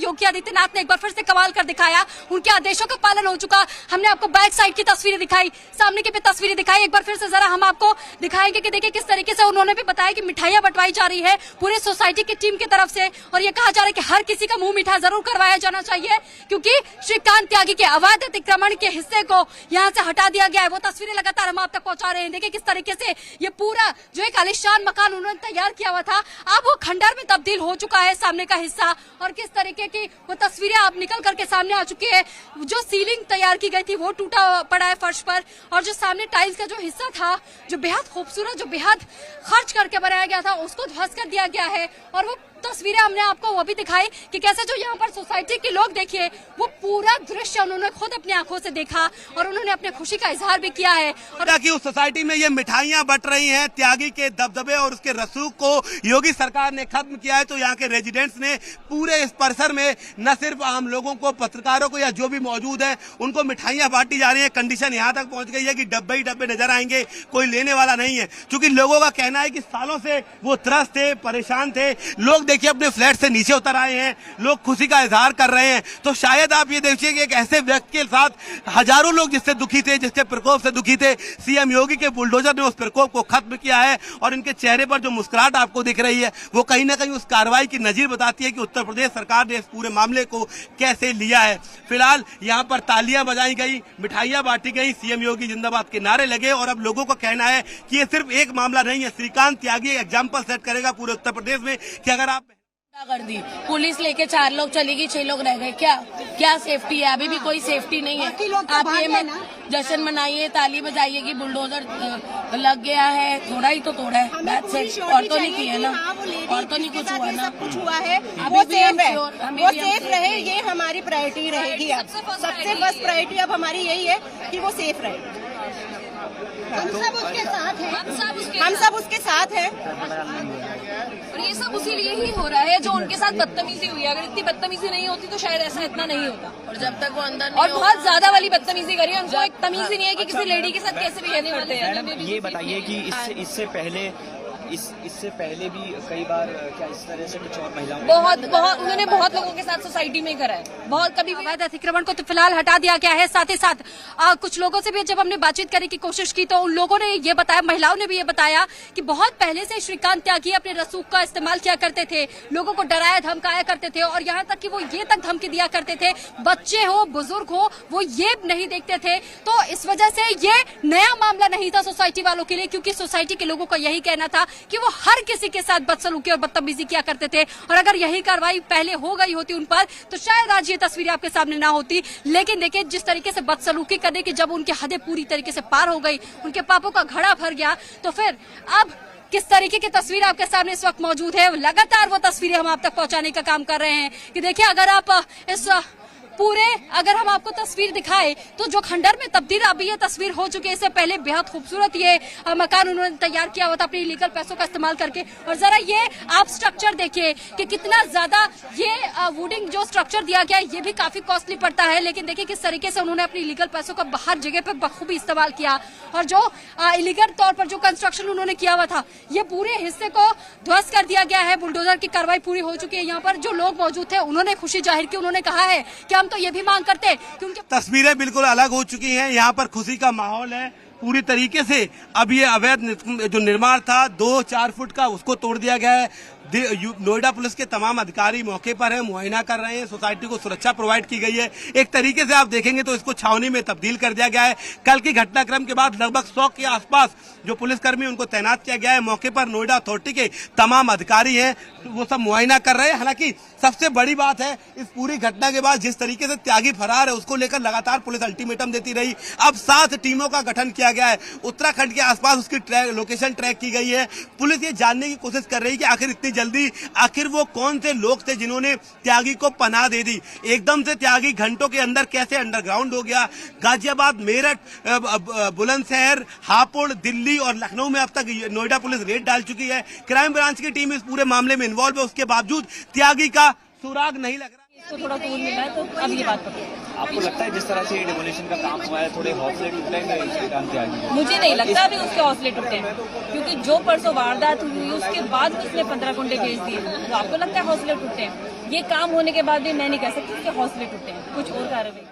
योगी आदित्यनाथ ने एक बार फिर से कमाल कर दिखाया। उनके आदेशों का पालन हो चुका। हमने आपको बैक साइड की तस्वीरें दिखाई, सामने की भी तस्वीरें दिखाई। एक बार फिर से जरा हम आपको दिखाएंगे कि देखिए किस तरीके से उन्होंने भी बताया कि मिठाइयां बंटवाई जा रही है पूरे सोसाइटी की टीम की तरफ से, और ये कहा जा रहा है कि हर किसी का मुंह मीठा जरूर करवाया जाना चाहिए, क्योंकि श्रीकांत त्यागी के अवैध अतिक्रमण के हिस्से को यहाँ से हटा दिया गया है। वो तस्वीरें लगातार हम आप तक पहुंचा रहे हैं। देखिए किस तरीके से ये पूरा जो एक आलीशान मकान उन्होंने तैयार किया हुआ था, अब वो खंडर में तब्दील हो चुका है सामने का हिस्सा, और किस तरीके की वो तस्वीरें आप निकल करके सामने आ चुकी है। जो सीलिंग तैयार की गई थी वो टूटा पड़ा है फर्श पर, और जो सामने टाइल्स का जो हिस्सा था, जो बेहद खूबसूरत, जो बेहद खर्च करके बनाया गया था, उसको ध्वस्त कर दिया गया है। और वो तस्वीरें हमने आपको वो भी दिखाई कि कैसे जो यहाँ पर सोसाइटी के लोग, देखिए वो पूरा दृश्य उन्होंने खुद अपनी आंखों से देखा और उन्होंने अपने खुशी का इजहार भी किया है। और ताकि उस सोसाइटी में ये मिठाइयां बंट रही हैं, त्यागी के दबदबे और उसके रसूख को योगी सरकार ने खत्म किया है, तो यहाँ के रेजिडेंट्स ने पूरे इस परिसर में न सिर्फ आम लोगों को, पत्रकारों को या जो भी मौजूद है उनको मिठाइयां बांटी जा रही है। कंडीशन यहाँ तक पहुंच गई है कि डब्बे ही डब्बे नजर आएंगे, कोई लेने वाला नहीं है, क्योंकि लोगों का कहना है कि सालों से वो त्रस्त थे, परेशान थे। लोग देखिए अपने फ्लैट से नीचे उतर आए हैं, लोग खुशी का इजहार कर रहे हैं। तो शायद आप ये देखिए कि एक ऐसे व्यक्ति के साथ हजारों लोग जिससे दुखी थे, जिसके प्रकोप से दुखी थे, सीएम योगी के बुलडोजर ने उस प्रकोप को खत्म किया है, और इनके चेहरे पर जो मुस्कुराहट आपको दिख रही है वो कहीं ना कहीं उस कार्रवाई की नजीर बताती है कि उत्तर प्रदेश सरकार ने इस पूरे मामले को कैसे लिया है। फिलहाल यहाँ पर तालियां बजाई गई, मिठाइयां बांटी गई, सीएम योगी जिंदाबाद के नारे लगे, और अब लोगों का कहना है कि ये सिर्फ एक मामला नहीं है। श्रीकांत त्यागी एग्जाम्पल सेट करेगा पूरे उत्तर प्रदेश में कि अगर आप कर दी, पुलिस लेके 4 लोग चली गई, 6 लोग रह गए, क्या सेफ्टी है? अभी भी कोई सेफ्टी नहीं है। आप ये जश्न मनाइए, ताली बजाइए कि बुलडोजर लग गया है, थोड़ा ही तो तोड़ा है, और तो नहीं किया ना, और तो नहीं कुछ हुआ ना, कुछ हुआ है। वो सेफ है, वो सेफ रहे, ये हमारी प्रायोरिटी रहेगी। अब सबसे फर्स्ट प्रायोरिटी अब हमारी यही है कि वो सेफ रहे। हम सब उसके साथ हैं, हम सब उसके साथ हैं, और ये सब उसी लिए ही हो रहा है जो उनके साथ बदतमीजी हुई है। अगर इतनी बदतमीजी नहीं होती तो शायद ऐसा इतना नहीं होता। और जब तक वो अंदर नहीं, और बहुत ज्यादा वाली बदतमीजी करी है, उनको एक तमीज ही नहीं है कि किसी लेडी के साथ कैसे बिहेव करते हैं। ये बताइए कि इससे पहले इससे पहले भी कई बार क्या इस तरह से कुछ और महिलाओं बहुत उन्होंने बहुत लोगों के साथ सोसाइटी में करा है, बहुत कभी अवैध अतिक्रमण को तो फिलहाल हटा दिया गया है। साथ ही साथ कुछ लोगों से भी जब हमने बातचीत करने की कोशिश की तो उन लोगों ने ये बताया, महिलाओं ने भी ये बताया कि बहुत पहले से श्रीकांत त्यागी अपने रसूख का इस्तेमाल किया करते थे, लोगों को डराया धमकाया करते थे, और यहाँ तक कि वो ये तक धमकी दिया करते थे, बच्चे हो बुजुर्ग हो वो ये नहीं देखते थे। तो इस वजह से ये नया मामला नहीं था सोसाइटी वालों के लिए, क्योंकि सोसाइटी के लोगों का यही कहना था कि वो हर किसी के साथ बदसलूकी और बदतमीजी किया करते थे, और अगर यही कार्रवाई पहले हो गई होती उन पर तो शायद आज ये तस्वीरें आपके सामने ना होती। लेकिन देखिए जिस तरीके से बदसलूकी करने की जब उनकी हदें पूरी तरीके से पार हो गई, उनके पापों का घड़ा भर गया, तो फिर अब किस तरीके की तस्वीर आपके सामने इस वक्त मौजूद है। लगातार वो तस्वीरें हम आप तक पहुंचाने का काम कर रहे हैं कि देखिए अगर आप इस पूरे अगर हम आपको तस्वीर दिखाए तो जो खंडर में तब्दील अभी ये तस्वीर हो चुकी है, इससे पहले बेहद खूबसूरत ये मकान उन्होंने तैयार किया हुआ था अपने इलीगल पैसों का इस्तेमाल करके। और जरा ये आप स्ट्रक्चर देखिए कि कितना ज्यादा ये वुडिंग जो स्ट्रक्चर दिया गया है ये भी काफी कॉस्टली पड़ता है, लेकिन देखिए किस तरीके से उन्होंने अपने इलीगल पैसों का बाहर जगह पे बखूबी इस्तेमाल किया, और जो इलीगल तौर पर जो कंस्ट्रक्शन उन्होंने किया हुआ था ये पूरे हिस्से को ध्वस्त कर दिया गया है। बुलडोजर की कार्रवाई पूरी हो चुकी है। यहाँ पर जो लोग मौजूद थे उन्होंने खुशी जाहिर की, उन्होंने कहा है कि तो ये भी मांग करते हैं कि उनके तस्वीरें बिल्कुल अलग हो चुकी हैं। यहाँ पर खुशी का माहौल है पूरी तरीके से। अब ये अवैध जो निर्माण था 2-4 फुट का, उसको तोड़ दिया गया है। नोएडा पुलिस के तमाम अधिकारी मौके पर हैं, मुआयना कर रहे हैं, सोसाइटी को सुरक्षा प्रोवाइड की गई है। एक तरीके से आप देखेंगे तो इसको छावनी में तब्दील कर दिया गया है। कल की घटनाक्रम के बाद लगभग 100 के आसपास जो पुलिसकर्मी उनको तैनात किया गया है। मौके पर नोएडा अथॉरिटी के तमाम अधिकारी हैं, वो सब मुआयना कर रहे हैं। हालांकि सबसे बड़ी बात है इस पूरी घटना के बाद जिस तरीके से त्यागी फरार है उसको लेकर लगातार पुलिस अल्टीमेटम देती रही। अब 7 टीमों का गठन किया गया है। उत्तराखंड के आसपास उसकी लोकेशन ट्रैक की गई है। पुलिस ये जानने की कोशिश कर रही है कि आखिर इतनी जल्दी आखिर वो कौन से लोग थे जिन्होंने त्यागी को पनाह दे दी। एकदम से त्यागी घंटों के अंदर कैसे अंडरग्राउंड हो गया। गाजियाबाद, मेरठ, बुलंदशहर, हापुड़, दिल्ली और लखनऊ में अब तक नोएडा पुलिस रेड डाल चुकी है। क्राइम ब्रांच की टीम इस पूरे मामले में इन्वॉल्व है। उसके बावजूद त्यागी का सुराग नहीं लग रहा। तो थोड़ा दूर मिला है तो अब ये बात पता आपको लगता है जिस तरह से डिमोलिशन का काम हुआ है थोड़े हौसले टूटेंगे श्रीकांत त्यागी के? मुझे नहीं लगता अभी उसके हौसले टूटे हैं, क्योंकि जो परसों वारदात हुई उसके बाद उसने 15 गुंडे भेज दिए, तो आपको लगता है हौसले टूटे हैं? ये काम होने के बाद भी मैं नहीं कह सकती उसके हौसले टूटे हैं, कुछ और कार्रवाई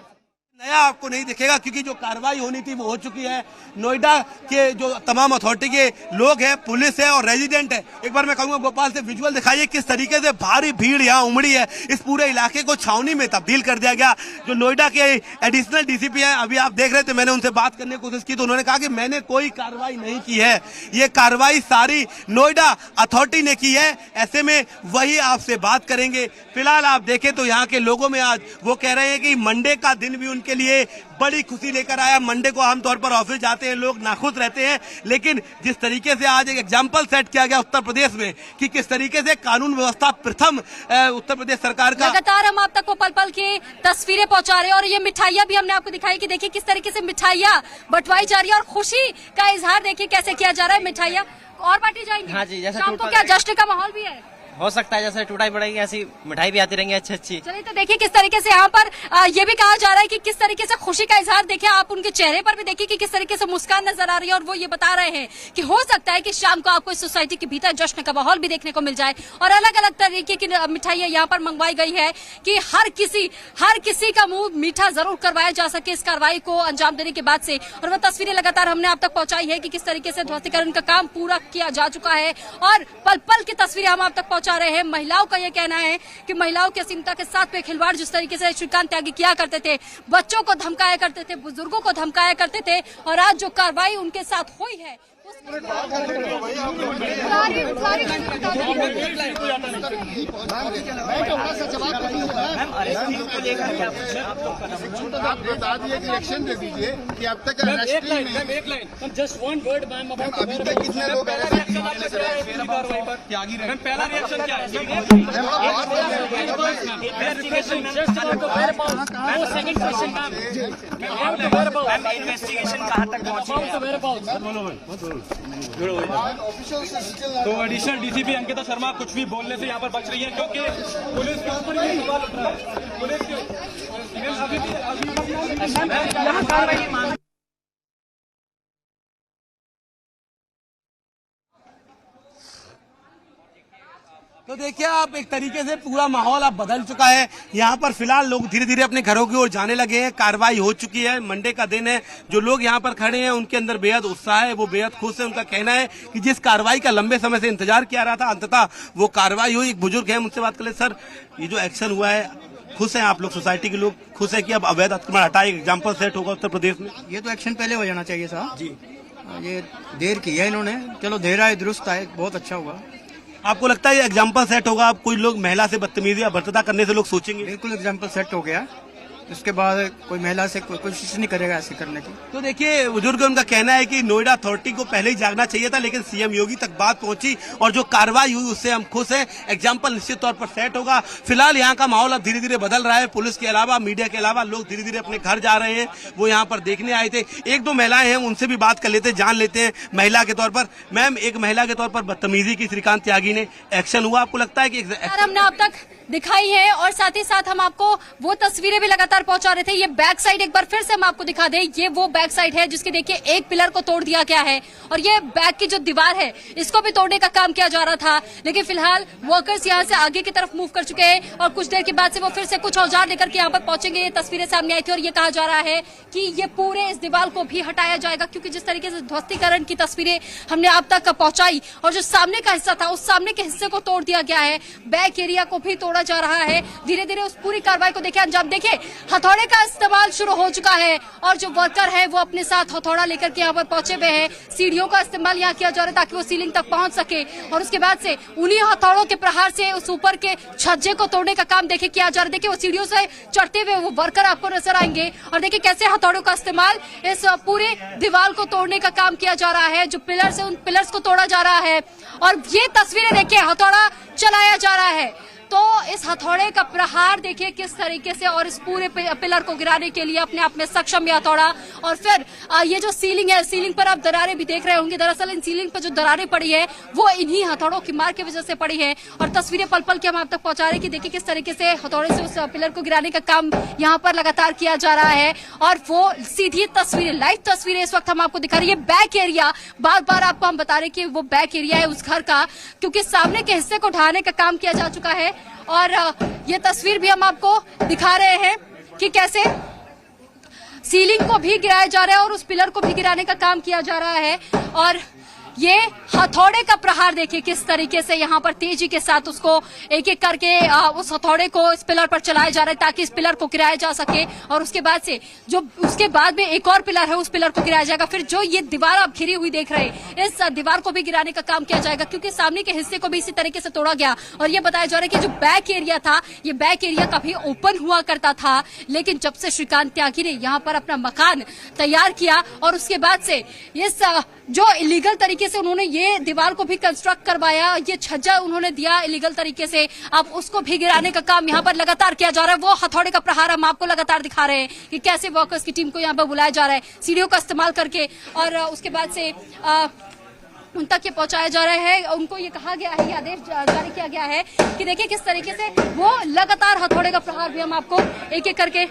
नया आपको नहीं दिखेगा, क्योंकि जो कार्रवाई होनी थी वो हो चुकी है। नोएडा के जो तमाम अथॉरिटी के लोग हैं, पुलिस है और रेजिडेंट है। एक बार मैं कहूंगा गोपाल से विजुअल दिखाइए किस तरीके से भारी भीड़ यहाँ उमड़ी है। इस पूरे इलाके को छावनी में तब्दील कर दिया गया। जो नोएडा के एडिशनल डीसीपी हैं, अभी आप देख रहे थे, मैंने उनसे बात करने की कोशिश की तो उन्होंने कहा कि मैंने कोई कार्रवाई नहीं की है, ये कार्रवाई सारी नोएडा अथॉरिटी ने की है। ऐसे में वही आपसे बात करेंगे। फिलहाल आप देखें तो यहाँ के लोगों में आज वो कह रहे हैं कि मंडे का दिन भी के लिए बड़ी खुशी लेकर आया। मंडे को आमतौर पर ऑफिस जाते हैं लोग, नाखुश रहते हैं, लेकिन जिस तरीके से आज एक एग्जाम्पल सेट किया गया उत्तर प्रदेश में कि किस तरीके से कानून व्यवस्था प्रथम उत्तर प्रदेश सरकार का। लगातार हम आप तक वो पल पल की तस्वीरें पहुंचा रहे हैं और ये मिठाइयां भी हमने आपको दिखाई कि देखिए किस तरीके से मिठाइयां बंटवाई जा रही है और खुशी का इजहार देखिए कैसे किया जा रहा है। मिठाइयां और बांटी जाएंगी। हाँ जी, जैसे शाम को क्या जश्न का माहौल भी है? हो सकता है जैसे टूटाई पड़ेगी ऐसी मिठाई भी आती रहेंगी अच्छी अच्छी। चलिए तो देखिए किस तरीके से यहाँ पर ये भी कहा जा रहा है कि किस तरीके से खुशी का इजहार देखिए आप उनके चेहरे पर भी देखिए कि किस तरीके से मुस्कान नजर आ रही है और वो ये बता रहे हैं कि हो सकता है कि शाम को आपको इस सोसाइटी के भीतर जश्न का माहौल भी देखने को मिल जाए। और अलग अलग तरीके की मिठाइयां यहाँ पर मंगवाई गई है कि हर किसी का मुंह मीठा जरूर करवाया जा सके इस कार्रवाई को अंजाम देने के बाद से। और वो तस्वीरें लगातार हमने आप तक पहुंचाई है कि किस तरीके से ध्वस्तीकरण का काम पूरा किया जा चुका है और पल पल की तस्वीरें हम आप तक पहुंचा रहे हैं। महिलाओं का यह कहना है कि महिलाओं की असीमता के साथ पे खिलवाड़ जिस तरीके से श्रीकांत त्यागी किया करते थे, बच्चों को धमकाया करते थे, बुजुर्गों को धमकाया करते थे और आज जो कार्रवाई उनके साथ हुई है आप बता दिए कि एक्शन दे दीजिए कि अब तक अरेस्ट ही नहीं। जस्ट वन वर्ड मैम, अभी तक कितने लोग त्यागी रहे? पहला रिएक्शन क्या है? इन्वेस्टिगेशन कहाँ तक पहुँची? तो एडिशनल डीसीपी अंकिता शर्मा कुछ भी बोलने से यहाँ पर बच रही है, क्योंकि पुलिस के ऊपर ये सवाल उठ रहा है। पुलिस तो देखिए आप एक तरीके से पूरा माहौल अब बदल चुका है। यहाँ पर फिलहाल लोग धीरे धीरे अपने घरों की ओर जाने लगे हैं। कार्रवाई हो चुकी है, मंडे का दिन है। जो लोग यहाँ पर खड़े हैं उनके अंदर बेहद उत्साह है, वो बेहद खुश है। उनका कहना है कि जिस कार्रवाई का लंबे समय से इंतजार किया रहा था अंततः वो कार्रवाई हुई। एक बुजुर्ग है, मुझसे बात कर ले। सर, ये जो एक्शन हुआ है, खुश हैं आप लोग? सोसाइटी के लोग खुश है कि अब अवैध अतिक्रमण हटाए, एग्जाम्पल सेट होगा उत्तर प्रदेश में? ये तो एक्शन पहले हो जाना चाहिए साहब जी। ये देर की है इन्होंने, चलो देर आए दुरुस्त आए, बहुत अच्छा हुआ। आपको लगता है ये एग्जाम्पल सेट होगा? अब कोई लोग महिला से बदतमीजी या भ्रष्टाचार करने से लोग सोचेंगे? बिल्कुल एग्जाम्पल सेट हो गया, उसके बाद कोई महिला से कोई कोशिश नहीं करेगा ऐसे करने की। तो देखिए बुजुर्ग उनका कहना है कि नोएडा अथॉरिटी को पहले ही जागना चाहिए था, लेकिन सीएम योगी तक बात पहुंची और जो कार्रवाई हुई उससे हम खुश हैं। एग्जाम्पल निश्चित तौर पर सेट होगा। फिलहाल यहाँ का माहौल अब धीरे धीरे बदल रहा है। पुलिस के अलावा, मीडिया के अलावा लोग धीरे धीरे अपने घर जा रहे हैं। वो यहाँ पर देखने आए थे। एक दो महिलाएं हैं, उनसे भी बात कर लेते, जान लेते हैं महिला के तौर पर। मैम, एक महिला के तौर पर बदतमीजी की श्रीकांत त्यागी ने, एक्शन हुआ, आपको लगता है कि हमने अब तक दिखाई है और साथ ही साथ हम आपको वो तस्वीरें भी लगातार पहुंचा रहे थे। ये बैक साइड एक बार फिर से हम आपको दिखा दें, ये वो बैक साइड है जिसके देखिए एक पिलर को तोड़ दिया गया है और ये बैक की जो दीवार है इसको भी तोड़ने का काम किया जा रहा था। लेकिन फिलहाल वर्कर्स यहाँ से आगे की तरफ मूव कर चुके हैं और कुछ देर के बाद से वो फिर से कुछ औजार लेकर के यहाँ पर पहुंचेंगे। ये तस्वीरें सामने आई थी और ये कहा जा रहा है कि ये पूरे इस दीवार को भी हटाया जाएगा, क्योंकि जिस तरीके से ध्वस्तीकरण की तस्वीरें हमने आप तक पहुंचाई और जो सामने का हिस्सा था उस सामने के हिस्से को तोड़ दिया गया है, बैक एरिया को भी तोड़ा जा रहा है। धीरे धीरे उस पूरी कार्रवाई को देखिए अंजाम। देखिए हथौड़े का इस्तेमाल शुरू हो चुका है और जो वर्कर है वो अपने साथ हथौड़ा लेकर के यहाँ पर पहुंचे हुए हैं। सीढ़ियों का इस्तेमाल यहाँ किया जा रहा है ताकि वो सीलिंग तक पहुंच सके और उसके बाद से उन्हीं हथौड़ों के प्रहार से उस ऊपर के छज्जे को तोड़ने का काम देखिए किया जा रहा है। देखिए वो सीढ़ियों से चढ़ते हुए वो वर्कर आपको नजर आएंगे और देखिए कैसे हथौड़ों का इस्तेमाल इस पूरे दीवार को तोड़ने का काम किया जा रहा है। जो पिलर्स है उन पिलर्स को तोड़ा जा रहा है और ये तस्वीरें देखिए हथौड़ा चलाया जा रहा है। तो इस हथौड़े का प्रहार देखिए किस तरीके से, और इस पूरे पिलर को गिराने के लिए अपने आप में सक्षम ये हथौड़ा। और फिर ये जो सीलिंग है, सीलिंग पर आप दरारें भी देख रहे होंगे। दरअसल इन सीलिंग पर जो दरारें पड़ी है वो इन्हीं हथौड़ों की मार की वजह से पड़ी है। और तस्वीरें पल पल के हम आप तक पहुंचा रहे हैं कि देखिए किस तरीके से हथौड़े से उस पिलर को गिराने का काम यहाँ पर लगातार किया जा रहा है। और वो सीधी तस्वीरें, लाइव तस्वीरें इस वक्त हम आपको दिखा रहे हैं। बैक एरिया, बार बार आपको हम बता रहे कि वो बैक एरिया है उस घर का, क्योंकि सामने के हिस्से को ढहाने का काम किया जा चुका है। और ये तस्वीर भी हम आपको दिखा रहे हैं कि कैसे सीलिंग को भी गिराया जा रहा है और उस पिलर को भी गिराने का काम किया जा रहा है। और ये हथौड़े का प्रहार देखिए किस तरीके से यहाँ पर तेजी के साथ उसको एक एक करके उस हथौड़े को इस पिलर पर चलाया जा रहा है ताकि इस पिलर को गिराया जा सके। और उसके बाद से जो उसके बाद में एक और पिलर है उस पिलर को गिराया जाएगा। फिर जो ये दीवार आप घिरी हुई देख रहे हैं, इस दीवार को भी गिराने का काम किया जाएगा, क्योंकि सामने के हिस्से को भी इसी तरीके से तोड़ा गया। और ये बताया जा रहा है कि जो बैक एरिया था, ये बैक एरिया काफी ओपन हुआ करता था, लेकिन जब से श्रीकांत त्यागी ने यहाँ पर अपना मकान तैयार किया और उसके बाद से इस जो इलीगल तरीके से उन्होंने ये दीवार को भी कंस्ट्रक्ट करवाया, ये छज्जा उन्होंने दिया इलीगल तरीके से, अब उसको भी गिराने का काम यहाँ पर लगातार किया जा रहा है। वो हथौड़े का प्रहार हम आपको लगातार दिखा रहे हैं कि कैसे वर्कर्स की टीम को यहाँ पर बुलाया जा रहा है सीढ़ियों का इस्तेमाल करके, और उसके बाद से उन तक ये पहुंचाया जा रहा है। उनको ये कहा गया है, ये आदेश जारी किया गया है कि देखिए किस तरीके से वो लगातार हथौड़े का प्रहार भी हम आपको एक एक करके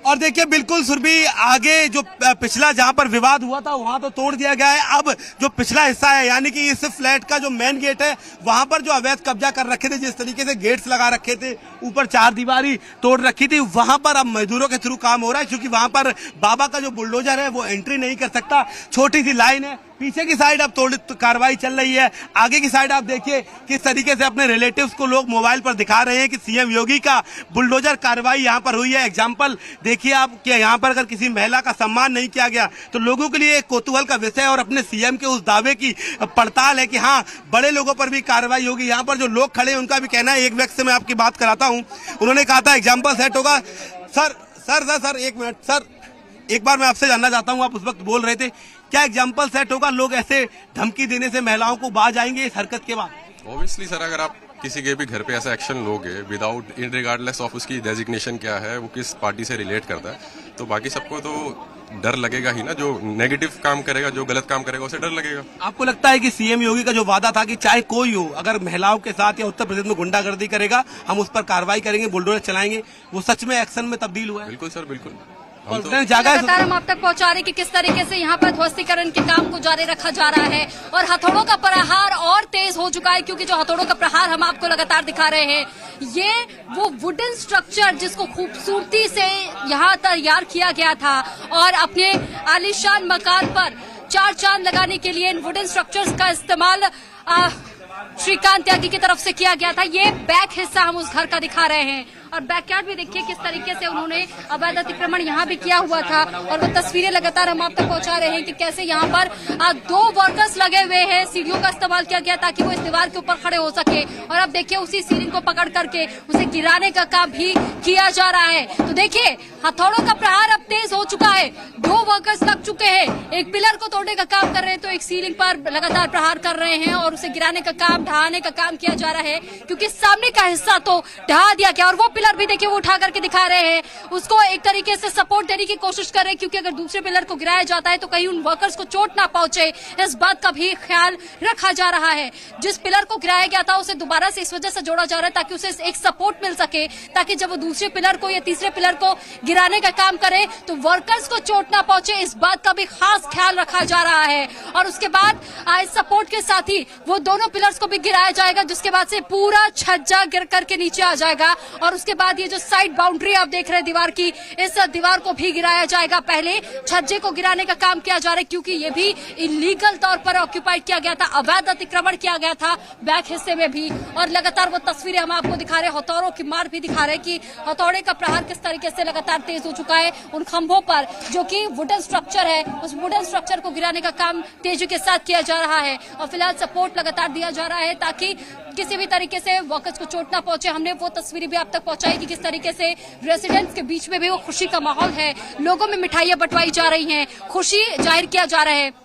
और देखिए बिल्कुल सुरभि, आगे जो पिछला जहां पर विवाद हुआ था वहां तो तोड़ दिया गया है। अब जो पिछला हिस्सा है, यानी कि इस फ्लैट का जो मेन गेट है, वहां पर जो अवैध कब्जा कर रखे थे, जिस तरीके से गेट्स लगा रखे थे, ऊपर चार दीवारी तोड़ रखी थी, वहां पर अब मजदूरों के थ्रू काम हो रहा है, क्योंकि वहां पर बाबा का जो बुलडोजर है वो एंट्री नहीं कर सकता। छोटी सी लाइन है, पीछे की साइड अब तोड़ कार्रवाई चल रही है। आगे की साइड आप देखिए किस तरीके से अपने रिलेटिव्स को लोग मोबाइल पर दिखा रहे हैं कि सीएम योगी का बुलडोजर कार्रवाई यहाँ पर हुई है। एग्जाम्पल देखिए आप कि यहाँ पर अगर किसी महिला का सम्मान नहीं किया गया तो लोगों के लिए एक कौतूहल का विषय और अपने सीएम के उस दावे की पड़ताल है कि हाँ, बड़े लोगों पर भी कार्रवाई होगी। यहाँ पर जो लोग खड़े हैं उनका भी कहना है, एक व्यक्ति से मैं आपकी बात कराता हूँ, उन्होंने कहा था एग्जाम्पल सेट होगा। सर एक मिनट सर, एक बार मैं आपसे जानना चाहता हूँ, आप उस वक्त बोल रहे थे, क्या एग्जाम्पल सेट होगा? लोग ऐसे धमकी देने से महिलाओं को बाज आएंगे इस हरकत के बाद? ऑब्वियसली सर, अगर आप किसी के भी घर पे ऐसा एक्शन लोगे विदाउट इन रिगार्डलेस ऑफ उसकी डेजिग्नेशन क्या है, वो किस पार्टी से रिलेट करता है, तो बाकी सबको तो डर लगेगा ही ना। जो नेगेटिव काम करेगा, जो गलत काम करेगा, उसे डर लगेगा। आपको लगता है कि सीएम योगी का जो वादा था कि चाहे कोई हो, अगर महिलाओं के साथ या उत्तर प्रदेश में गुंडागर्दी करेगा हम उस पर कार्रवाई करेंगे, बुलडोजर चलाएंगे, वो सच में एक्शन में तब्दील हुआ है? बिल्कुल सर, बिल्कुल। लगातार हम आप तक पहुंचा रहे कि किस तरीके से यहाँ पर ध्वस्तीकरण के काम को जारी रखा जा रहा है और हथौड़ों का प्रहार और तेज हो चुका है, क्योंकि जो हथौड़ों का प्रहार हम आपको लगातार दिखा रहे हैं, ये वो वुडन स्ट्रक्चर जिसको खूबसूरती से यहाँ तैयार किया गया था और अपने आलीशान मकान पर चार चांद लगाने के लिए इन वुडन स्ट्रक्चर्स का इस्तेमाल श्रीकांत त्यागी की तरफ से किया गया था। ये बैक हिस्सा हम उस घर का दिखा रहे हैं और बैकयार्ड भी देखिए किस तरीके से उन्होंने अवैध अतिक्रमण यहाँ भी किया हुआ था और वो तस्वीरें लगातार हम आप तक पहुंचा रहे हैं कि कैसे यहाँ पर दो वर्कर्स लगे हुए हैं, सीढ़ियों का इस्तेमाल किया गया ताकि वो इस दीवार के ऊपर खड़े हो सके और अब देखिए उसी सीलिंग को पकड़ करके उसे गिराने का काम भी किया जा रहा है। तो देखिए हथौड़ों का प्रहार अब तेज हो चुका है, दो वर्कर्स लग चुके हैं, एक पिलर को तोड़ने का काम कर रहे हैं तो एक सीलिंग पर लगातार प्रहार कर रहे हैं और उसे गिराने का काम, ढहाने का काम किया जा रहा है, क्योंकि सामने का हिस्सा तो ढहा दिया गया और वो पिलर भी देखिए वो उठा करके दिखा रहे हैं, उसको एक तरीके से सपोर्ट देने की कोशिश कर रहे हैं, क्योंकि अगर दूसरे पिलर को गिराया जाता है तो कहीं उन वर्कर्स को चोट ना पहुंचे, इस बात का भी ख्याल रखा जा रहा है। जिस पिलर को गिराया गया था उसे दोबारा से इस वजह से जोड़ा जा रहा है ताकि उसे एक सपोर्ट मिल सके, ताकि जब वो दूसरे पिलर को या तीसरे पिलर को गिराने का काम करे तो वर्कर्स को चोट ना पहुंचे, इस बात का भी खास ख्याल रखा जा रहा है। और उसके बाद इस सपोर्ट के साथ ही वो दोनों पिलर्स को भी गिराया जाएगा, जिसके बाद से पूरा छज्जा गिर करके नीचे आ जाएगा और उसके बाद ये जो साइड बाउंड्री आप देख रहे हैं दीवार की, इस दीवार को भी गिराया जाएगा। पहले छज्जे को गिराने का काम किया जा रहा है क्योंकि ये भी इलीगल तौर पर ऑक्यूपाइड किया गया था, अवैध अतिक्रमण किया गया था बैक हिस्से में भी। और लगातार वो तस्वीरें हम आपको दिखा रहे हैं, हथौड़ों की मार भी दिखा रहे हैं कि हथौड़े का प्रहार किस तरीके से लगातार तेज हो चुका है उन खंभों पर जो कि वुडन स्ट्रक्चर है, उस वुडन स्ट्रक्चर को गिराने का काम तेजी के साथ किया जा रहा है और फिलहाल सपोर्ट लगातार दिया जा रहा है ताकि किसी भी तरीके से वर्कर्स को चोट ना पहुंचे। हमने वो तस्वीरें भी आप तक पहुंचाई कि किस तरीके से रेसिडेंट्स के बीच में भी वो खुशी का माहौल है, लोगों में मिठाइयां बंटवाई जा रही हैं, खुशी जाहिर किया जा रहा है।